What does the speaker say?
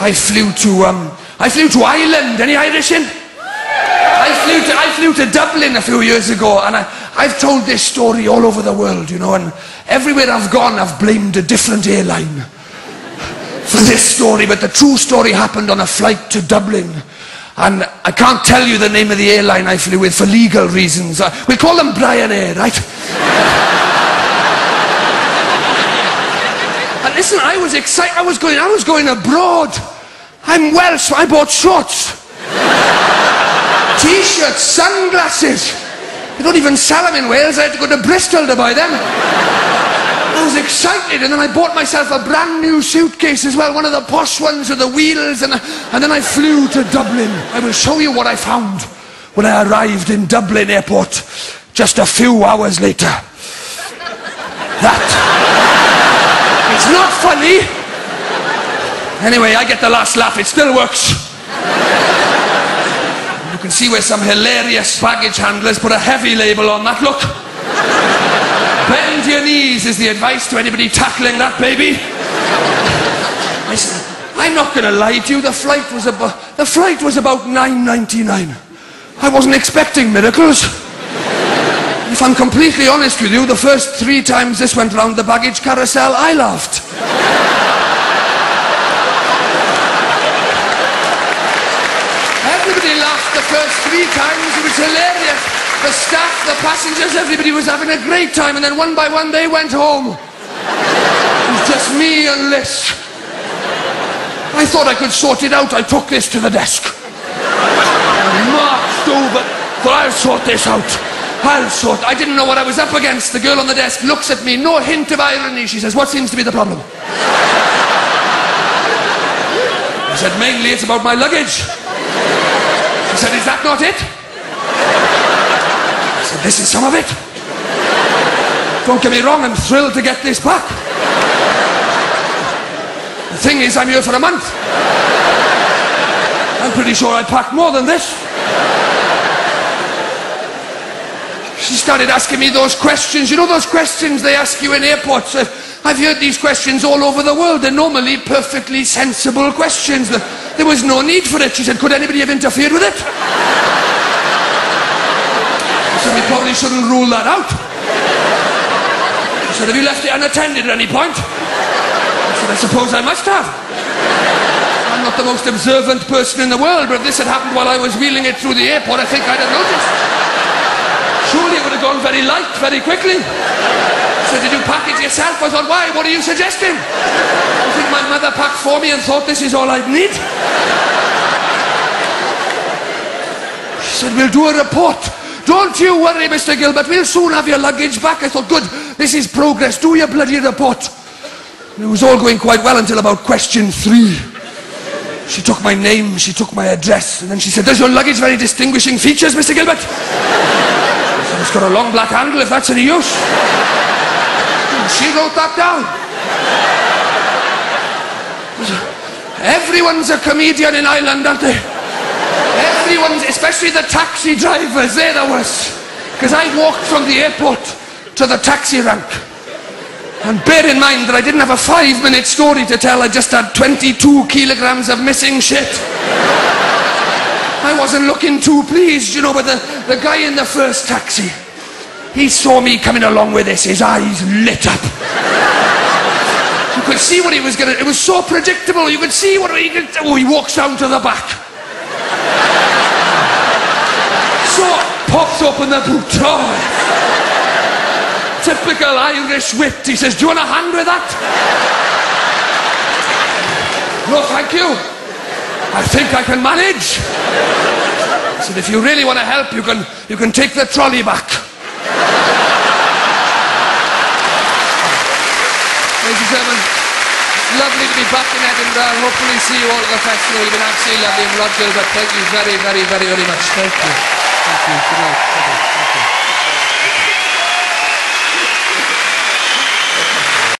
I flew to Ireland. Any Irish in? I flew to Dublin a few years ago, and I've told this story all over the world, you know, and everywhere I've gone I've blamed a different airline for this story, but the true story happened on a flight to Dublin. And I can't tell you the name of the airline I flew with for legal reasons. We'll call them Brian Air, right? And listen, I was excited. I was going abroad. I'm Welsh. I bought shorts, t-shirts, sunglasses. They don't even sell them in Wales. I had to go to Bristol to buy them. I was excited, and then I bought myself a brand new suitcase as well, one of the posh ones with the wheels, and then I flew to Dublin. I will show you what I found when I arrived in Dublin airport just a few hours later. That. It's not funny. Anyway, I get the last laugh. It still works. You can see where some hilarious baggage handlers put a heavy label on that. Look. Bend your knees is the advice to anybody tackling that baby. Listen, I'm not going to lie to you. The flight was about $9.99. I wasn't expecting miracles. If I'm completely honest with you, the first 3 times this went round the baggage carousel, I laughed. Everybody laughed the first 3 times. It was hilarious. The staff, the passengers, everybody was having a great time, and then one by one they went home. It was just me and Liz. I thought I could sort it out. I took this to the desk. I marched over, thought I'll sort this out. I didn't know what I was up against. The girl on the desk looks at me, no hint of irony. She says, "What seems to be the problem?" I said, "Mainly it's about my luggage." She said, "Is that not it?" This is some of it. Don't get me wrong, I'm thrilled to get this back. The thing is, I'm here for a month. I'm pretty sure I packed more than this. She started asking me those questions. You know those questions they ask you in airports? I've heard these questions all over the world. They're normally perfectly sensible questions. There was no need for it. She said, "Could anybody have interfered with it?" So we probably shouldn't rule that out. She said, "Have you left it unattended at any point?" I said, "I suppose I must have. I'm not the most observant person in the world, but if this had happened while I was wheeling it through the airport, I think I'd have noticed. Surely it would have gone very light, very quickly." She said, "Did you pack it yourself?" I thought, "Why? What are you suggesting? I think my mother packed for me and thought this is all I'd need." She said, "We'll do a report. Don't you worry, Mr. Gilbert, we'll soon have your luggage back." I thought, good, this is progress. Do your bloody report. It was all going quite well until about question 3. She took my name, she took my address, and then she said, "Does your luggage very distinguishing features, Mr. Gilbert?" I said, "It's got a long black handle, if that's any use." She wrote that down. Everyone's a comedian in Ireland, aren't they? Everyone's, especially the taxi drivers, they're the worst. Because I walked from the airport to the taxi rank. And bear in mind that I didn't have a 5-minute story to tell. I just had 22 kilograms of missing shit. I wasn't looking too pleased, you know, but the guy in the first taxi, he saw me coming along with this. His eyes lit up. You could see what he was going to... It was so predictable. You could see what he could... Oh, he walks down to the back. So, pops open the boot. Oh, typical Irish wit. He says, "Do you want a hand with that?" "No, thank you. I think I can manage." I said, "If you really want to help, you can take the trolley back." Ladies and gentlemen, it's lovely to be back in Edinburgh. Hopefully see you all at the festival. You've been absolutely lovely. And Rhod Gilbert, thank you very, very, very, very much. Thank you. Thank you. Good night.